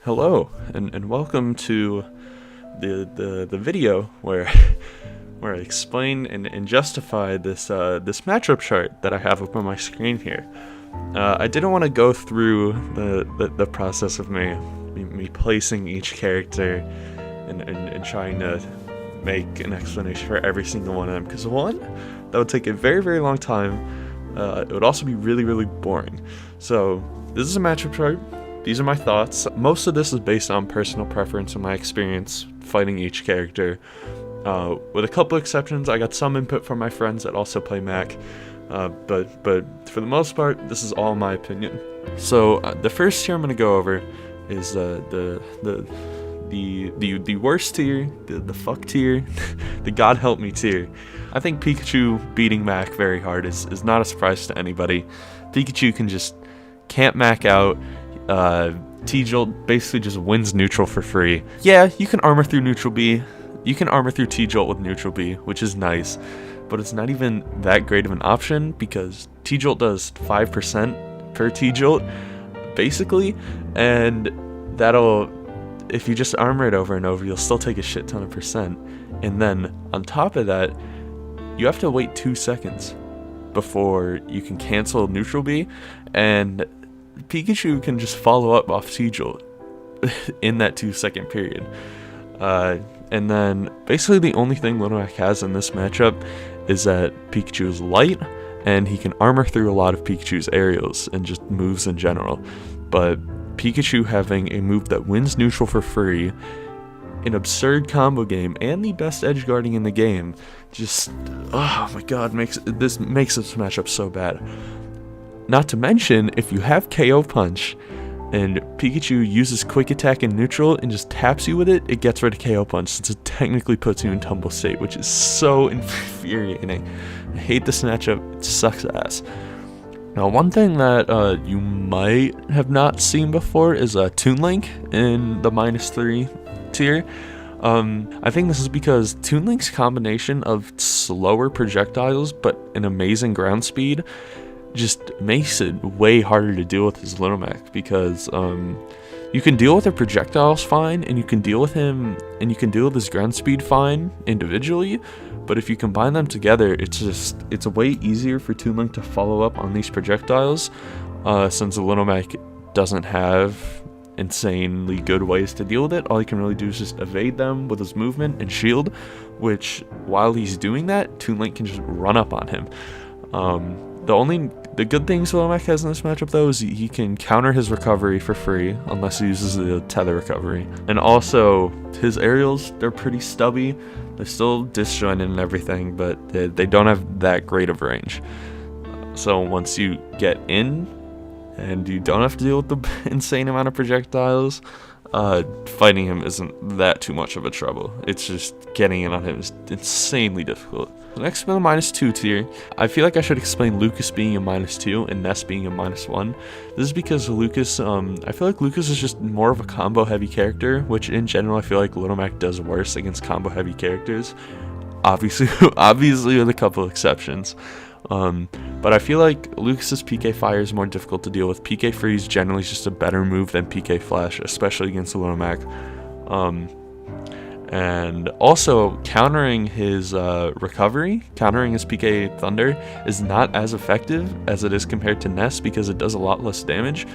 Hello, and welcome to the video where where I explain and justify this matchup chart that I have up on my screen here. I didn't want to go through the process of me placing each character and trying to make an explanation for every single one of them, because one, that would take a very long time. It would also be really boring. So this is a matchup chart. These are my thoughts. Most of this is based on personal preference and my experience fighting each character. With a couple exceptions, I got some input from my friends that also play Mac. But for the most part, this is all my opinion. So the first tier I'm gonna go over is the worst tier, the fuck tier, the God help me tier. I think Pikachu beating Mac very hard is not a surprise to anybody. Pikachu can't Mac out. T-Jolt basically just wins neutral for free. Yeah, you can armor through neutral B. You can armor through T-Jolt with neutral B, which is nice. But it's not even that great of an option because T-Jolt does 5% per T-Jolt, basically. And if you just armor it over and over, you'll still take a shit ton of percent. And then, on top of that, you have to wait 2 seconds before you can cancel neutral B. And Pikachu can just follow up off T-Jolt in that 2-second period. And then basically the only thing Little Mac has in this matchup is that Pikachu is light and he can armor through a lot of Pikachu's aerials and just moves in general. But Pikachu having a move that wins neutral for free, an absurd combo game, and the best edge guarding in the game, just, oh my god, makes this matchup so bad. Not to mention, if you have KO Punch and Pikachu uses Quick Attack in neutral and just taps you with it, it gets rid of KO Punch since it technically puts you in Tumble State, which is so infuriating. I hate this matchup, it sucks ass. Now, one thing that you might have not seen before is Toon Link in the -3 tier. I think this is because Toon Link's combination of slower projectiles but an amazing ground speed just makes it way harder to deal with as Little Mac, because you can deal with the projectiles fine, and you can deal with him, and you can deal with his ground speed fine individually, but if you combine them together, it's way easier for Toon Link to follow up on these projectiles, since Little Mac doesn't have insanely good ways to deal with it. All he can really do is just evade them with his movement and shield, which while he's doing that, Toon Link can just run up on him. The good things Little Mac has in this matchup, though, is he can counter his recovery for free, unless he uses the tether recovery. And also, his aerials, they're pretty stubby. They're still disjointed and everything, but they don't have that great of range. So once you get in, and you don't have to deal with the insane amount of projectiles, fighting him isn't that too much of a trouble. It's just getting in on him is insanely difficult. Next, in the -2 tier, I feel like I should explain Lucas being a -2 and Ness being a -1. This is because Lucas, I feel like Lucas is just more of a combo heavy character, which in general I feel like Little Mac does worse against combo heavy characters. Obviously with a couple exceptions. But I feel like Lucas's PK Fire is more difficult to deal with. PK Freeze generally is just a better move than PK Flash, especially against Little Mac. And also, countering his recovery, countering his PK Thunder, is not as effective as it is compared to Ness, because it does a lot less damage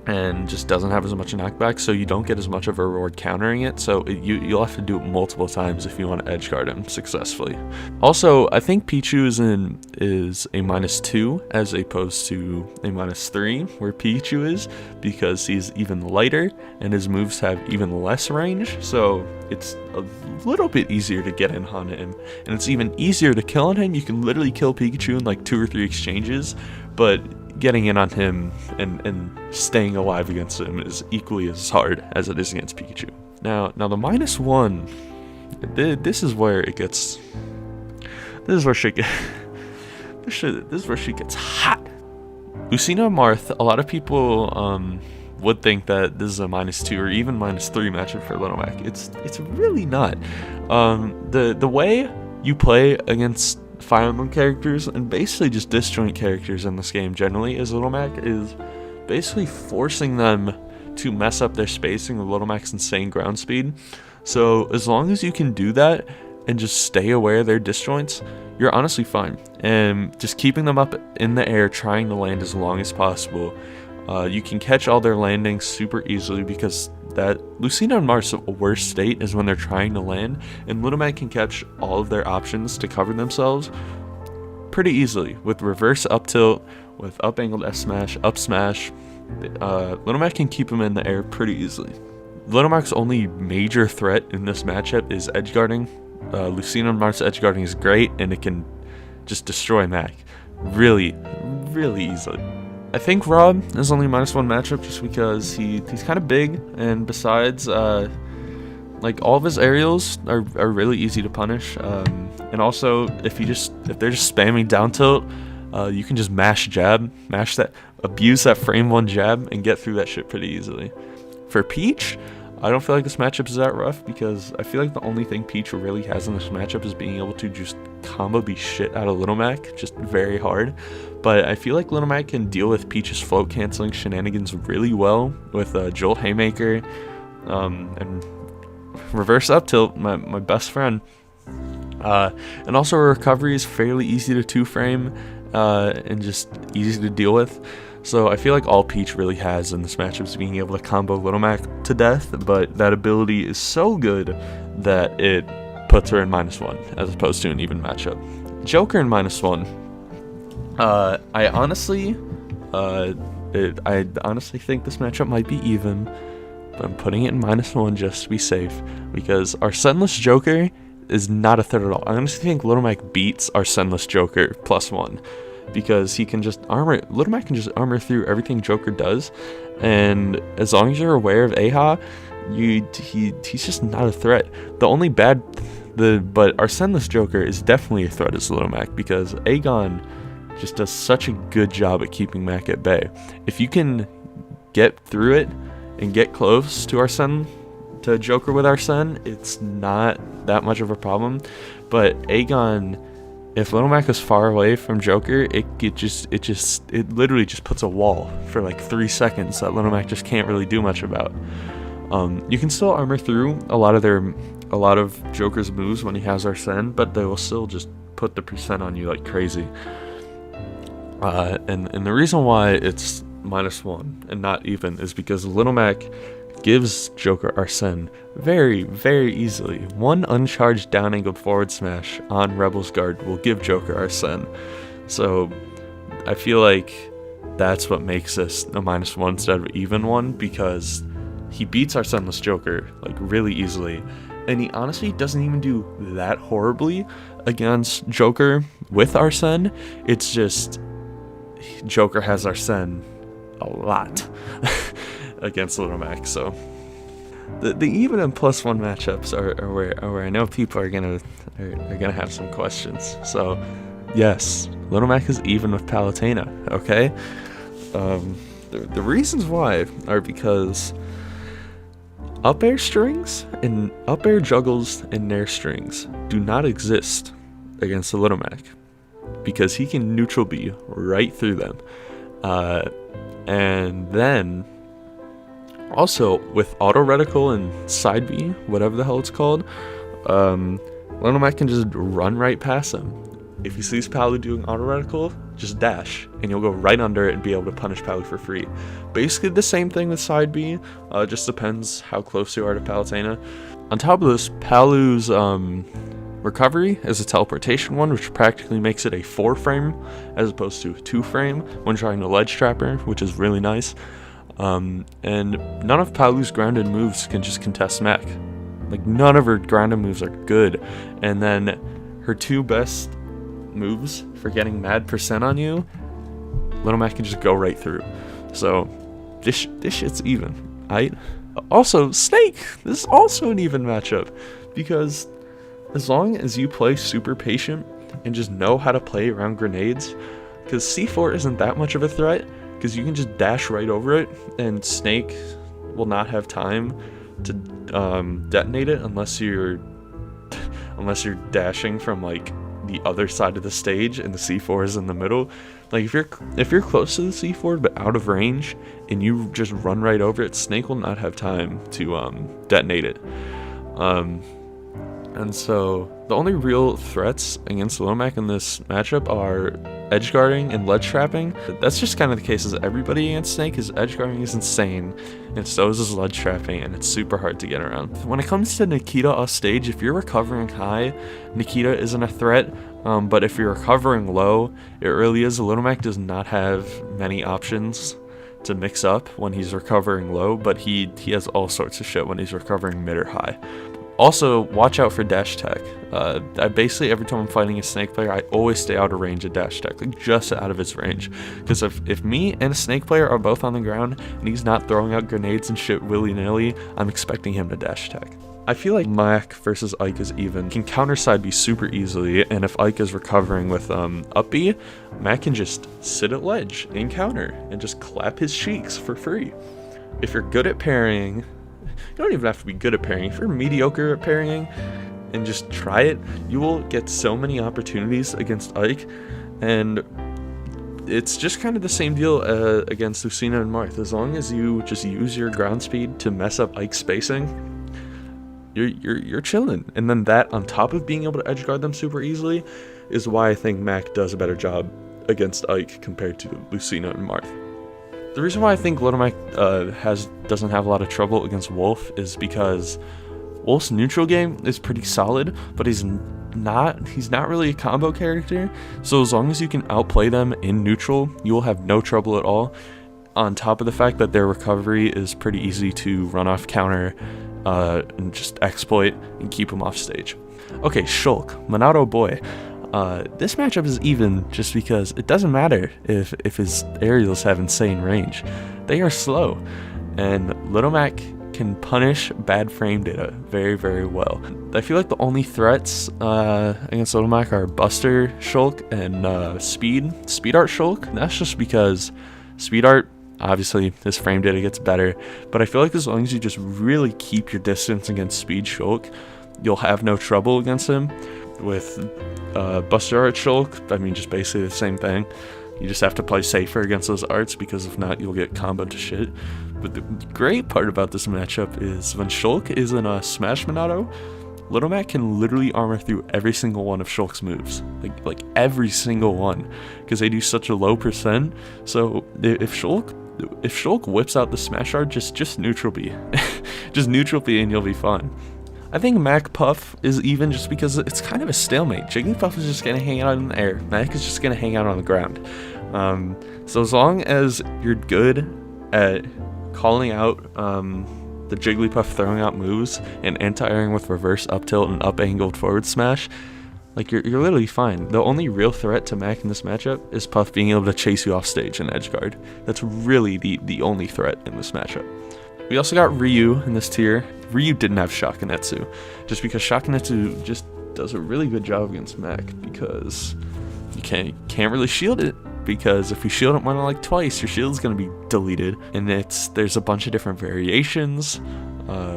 and just doesn't have as much knockback, so you don't get as much of a reward countering it, so you'll have to do it multiple times if you want to edge guard him successfully. Also, I think Pichu is a -2 as opposed to a -3 where Pikachu is, because he's even lighter and his moves have even less range, so it's a little bit easier to get in on him, and it's even easier to kill on him. You can literally kill Pikachu in like 2 or 3 exchanges, but getting in on him and staying alive against him is equally as hard as it is against Pikachu. Now the -1, this is where it gets, this is where shit gets hot. Lucina Marth, a lot of people would think that this is a -2 or even -3 matchup for Little Mac. It's really not. The way you play against Fire Emblem characters and basically just disjoint characters in this game generally is Little Mac is basically forcing them to mess up their spacing with Little Mac's insane ground speed. So as long as you can do that and just stay aware of their disjoints, you're honestly fine. And just keeping them up in the air, trying to land as long as possible. You can catch all their landings super easily, because that Lucina and Marth's worst state is when they're trying to land, and Little Mac can catch all of their options to cover themselves pretty easily with reverse up tilt, with up angled S smash, up smash. Little Mac can keep them in the air pretty easily. Little Mac's only major threat in this matchup is edge guarding. Lucina and Marth's edge guarding is great, and it can just destroy Mac really, really easily. I think Rob is only -1 matchup just because he's kind of big, and besides, like, all of his aerials are really easy to punish. And also, if they're just spamming down tilt, you can just abuse that frame 1 jab and get through that shit pretty easily. For Peach, I don't feel like this matchup is that rough, because I feel like the only thing Peach really has in this matchup is being able to just combo the shit out of Little Mac, just very hard. But I feel like Little Mac can deal with Peach's float canceling shenanigans really well with Jolt Haymaker, and reverse up tilt, my best friend. And also recovery is fairly easy to 2-frame, and just easy to deal with. So I feel like all Peach really has in this matchup is being able to combo Little Mac to death, but that ability is so good that it puts her in -1 as opposed to an even matchup. Joker in -1. I honestly think this matchup might be even, but I'm putting it in -1 just to be safe, because our Sunless Joker is not a threat at all. I honestly think Little Mac beats our Sunless Joker +1, because Little Mac can just armor through everything Joker does, and as long as you're aware of Aha, he's just not a threat. But our Sunless Joker is definitely a threat as Little Mac, because Aegon just does such a good job at keeping Mac at bay. If you can get through it and get close to Joker with Arsene, it's not that much of a problem. But Aegon, if Little Mac is far away from Joker, it literally just puts a wall for like 3 seconds that Little Mac just can't really do much about. You can still armor through a lot of Joker's moves when he has Arsene, but they will still just put the percent on you like crazy. And the reason why it's -1 and not even is because Little Mac gives Joker Arsene very, very easily. One uncharged down angled forward smash on Rebel's Guard will give Joker Arsene. So I feel like that's what makes this a -1 instead of even one, because he beats our Sunless Joker like really easily, and he honestly doesn't even do that horribly against Joker with Arsene. It's just Joker has Arsene a lot against Little Mac. So the even and +1 matchups are where I know people are gonna have some questions. So yes, Little Mac is even with Palutena. Okay, the reasons why are because up air strings and up air juggles and nair strings do not exist against the Little Mac, because he can neutral B right through them. And then also with auto reticle and side B, whatever the hell it's called, Little Mac can just run right past him. If he sees Palu doing auto reticle, just dash, and you'll go right under it and be able to punish Palu for free. Basically the same thing with side B, just depends how close you are to Palutena. On top of this, Palu's recovery is a teleportation one, which practically makes it a 4-frame as opposed to a 2-frame when trying to ledge trap her, which is really nice. And none of Palu's grounded moves can just contest Mac. Like, none of her grounded moves are good. And then her 2 best moves for getting mad percent on you, Little Mac can just go right through. So this shit's even. Also, Snake, this is also an even matchup, because as long as you play super patient and just know how to play around grenades, because C4 isn't that much of a threat, because you can just dash right over it, and Snake will not have time to detonate it unless you're dashing from like the other side of the stage and the C4 is in the middle. Like if you're close to the C4 but out of range and you just run right over it, Snake will not have time to detonate it. And so the only real threats against Little Mac in this matchup are edge guarding and ledge trapping. That's just kind of the case as everybody against Snake, because edge guarding is insane, and so is his ledge trapping, and it's super hard to get around. When it comes to Nikita off stage, if you're recovering high, Nikita isn't a threat. But if you're recovering low, it really is. Little Mac does not have many options to mix up when he's recovering low, but he has all sorts of shit when he's recovering mid or high. Also, watch out for dash tech. I basically, every time I'm fighting a Snake player, I always stay out of range of dash tech, like just out of its range. Because if me and a Snake player are both on the ground and he's not throwing out grenades and shit willy-nilly, I'm expecting him to dash tech. I feel like Mac versus Ike is even. Can counter side B super easily, and if Ike is recovering with up B, Mac can just sit at ledge and counter and just clap his cheeks for free. If you're good at parrying, you don't even have to be good at parrying. If you're mediocre at parrying and just try it, you will get so many opportunities against Ike, and it's just kind of the same deal against Lucina and Marth. As long as you just use your ground speed to mess up Ike's spacing, you're chilling. And then that, on top of being able to edge guard them super easily, is why I think Mac does a better job against Ike compared to Lucina and Marth. The reason why I think Little Mac doesn't have a lot of trouble against Wolf is because Wolf's neutral game is pretty solid, but he's not really a combo character. So as long as you can outplay them in neutral, you will have no trouble at all. On top of the fact that their recovery is pretty easy to run off counter and just exploit and keep them off stage. Okay, Shulk Monado boy. This matchup is even just because it doesn't matter if his aerials have insane range. They are slow, and Little Mac can punish bad frame data very, very well. I feel like the only threats against Little Mac are Buster Shulk and Speed Art Shulk. And that's just because Speed Art, obviously his frame data gets better, but I feel like as long as you just really keep your distance against Speed Shulk, you'll have no trouble against him. With Buster Art Shulk, I mean, just basically the same thing. You just have to play safer against those arts, because if not, you'll get comboed to shit. But the great part about this matchup is when Shulk is in a Smash Monado, Little Mac can literally armor through every single one of Shulk's moves. Like every single one, because they do such a low percent. So if Shulk whips out the Smash Art, just neutral B. Just neutral B and you'll be fine. I think Mac Puff is even just because it's kind of a stalemate. Jigglypuff is just going to hang out in the air. Mac is just going to hang out on the ground. So as long as you're good at calling out the Jigglypuff throwing out moves and anti-airing with reverse up tilt and up angled forward smash, like you're literally fine. The only real threat to Mac in this matchup is Puff being able to chase you off stage and edge guard. That's really the only threat in this matchup. We also got Ryu in this tier. Ryu didn't have Shakunetsu, just because Shakunetsu just does a really good job against Mac, because you can't really shield it, because if you shield it more than like twice, your shield's gonna be deleted. And there's a bunch of different variations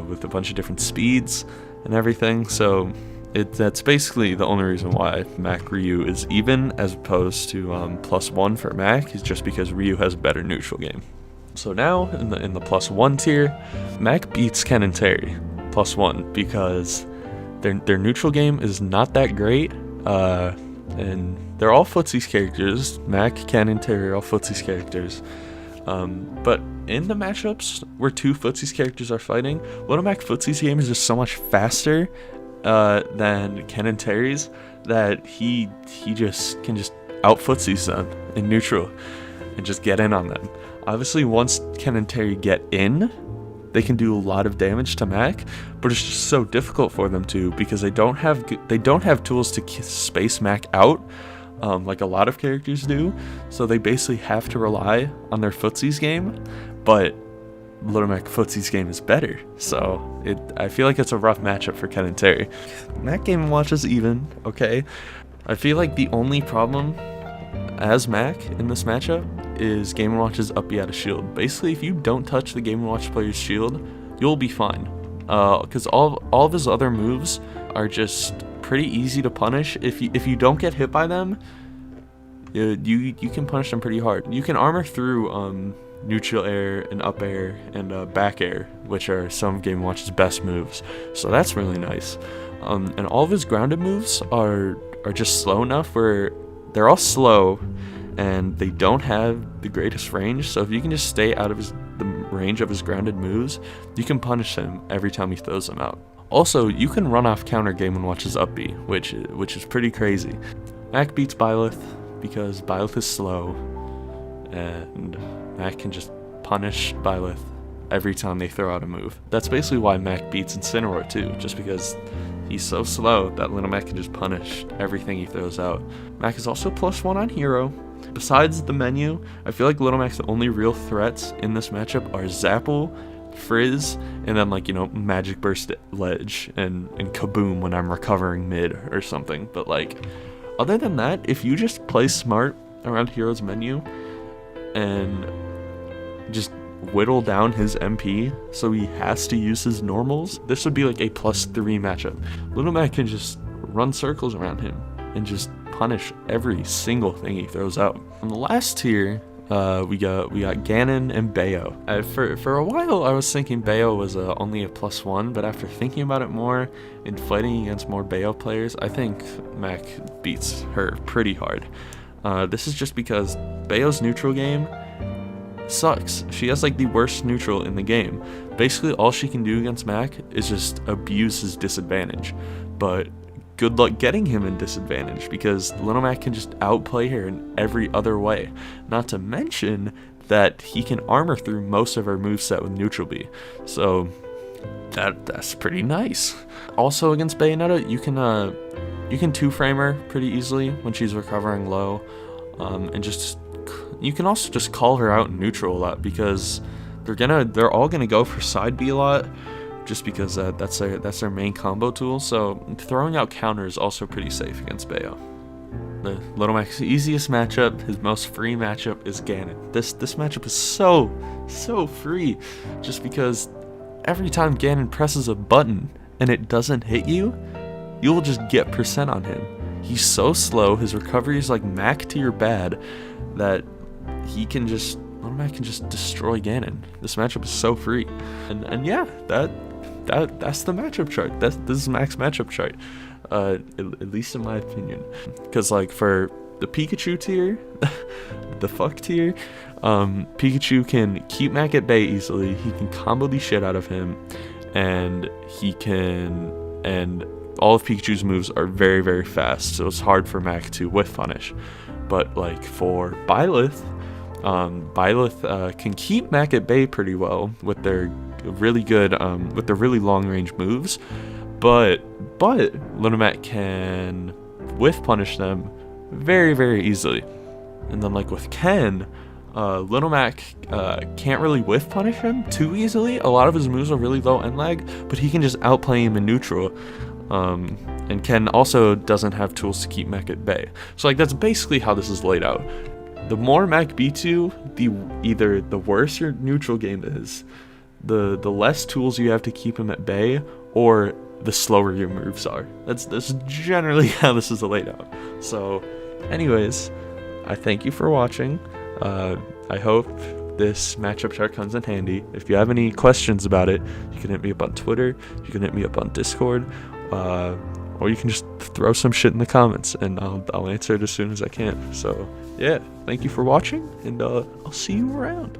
with a bunch of different speeds and everything. So that's basically the only reason why Mac Ryu is even, as opposed to +1 for Mac, is just because Ryu has a better neutral game. So now in the +1 tier, Mac beats Ken and Terry +1 because their neutral game is not that great, and they're all Footsie's characters. Mac, Ken, and Terry are all Footsie's characters. But in the matchups where two Footsie's characters are fighting, Little Mac Footsie's game is just so much faster than Ken and Terry's that he just can out Footsie's them in neutral and just get in on them. Obviously, once Ken and Terry get in, they can do a lot of damage to Mac, but it's just so difficult for them to, because they don't have tools to space Mac out like a lot of characters do. So they basically have to rely on their Footsie's game, but Little Mac Footsie's game is better. So I feel like it's a rough matchup for Ken and Terry. Mac Game & Watch is even, okay? I feel like the only problem as Mac in this matchup is Game & Watch's up B out of shield. Basically, if you don't touch the Game & Watch player's shield, you'll be fine. Because all of his other moves are just pretty easy to punish. If you don't get hit by them, you can punish them pretty hard. You can armor through neutral air and up air and back air, which are some of Game & Watch's best moves. So that's really nice. And all of his grounded moves are just slow enough where they're all slow and they don't have the greatest range. So if you can just stay out of the range of his grounded moves, you can punish him every time he throws them out. Also, you can run off counter Game & Watch's up B, which is pretty crazy. Mac beats Byleth because Byleth is slow, and Mac can just punish Byleth every time they throw out a move. That's basically why Mac beats Incineroar too, just because he's so slow that Little Mac can just punish everything he throws out. Mac is also +1 on Hero. Besides the menu, I feel like Little Mac's only real threats in this matchup are Zapple, Frizz, and then like, Magic Burst Ledge and Kaboom when I'm recovering mid or something. But like, other than that, if you just play smart around Hero's menu and just whittle down his MP so he has to use his normals, this would be like a +3 matchup. Little Mac can just run circles around him and just punish every single thing he throws out. On the last tier, we got Ganon and Bayo. For a while, I was thinking Bayo was only a +1, but after thinking about it more and fighting against more Bayo players, I think Mac beats her pretty hard. This is just because Bayo's neutral game sucks. She has like the worst neutral in the game. Basically, all she can do against Mac is just abuse his disadvantage. But good luck getting him in disadvantage because Little Mac can just outplay her in every other way. Not to mention that he can armor through most of her moveset with neutral B. So that's pretty nice. Also against Bayonetta, you can two-frame her pretty easily when she's recovering low, and you can also just call her out in neutral a lot because they're all gonna go for side B a lot, just because that's their main combo tool. So throwing out counter is also pretty safe against Bayo. The Little Mac's easiest matchup, his most free matchup, is Ganon. This matchup is so free, just because every time Ganon presses a button and it doesn't hit you, you will just get percent on him. He's so slow, his recovery is like Mac tier bad, that Little Mac can just destroy Ganon. This matchup is so free. And yeah, that's the matchup chart. This is Mac's matchup chart. At least in my opinion. Because like for the Pikachu tier, the fuck tier, Pikachu can keep Mac at bay easily. He can combo the shit out of him, and all of Pikachu's moves are very, very fast, so it's hard for Mac to whiff punish. But like for Byleth, can keep Mac at bay pretty well with their really good, with their really long range moves, but Little Mac can whiff punish them very, very easily. And then like with Ken, Little Mac can't really whiff punish him too easily. A lot of his moves are really low end lag, but he can just outplay him in neutral. And Ken also doesn't have tools to keep Mac at bay. So like that's basically how this is laid out. The more Mac beats you, either the worse your neutral game is, the less tools you have to keep him at bay, or the slower your moves are. That's generally how this is laid out. So anyways, I thank you for watching. I hope this matchup chart comes in handy. If you have any questions about it, you can hit me up on Twitter, you can hit me up on Discord, or you can just throw some shit in the comments and I'll answer it as soon as I can. So yeah, thank you for watching, and I'll see you around.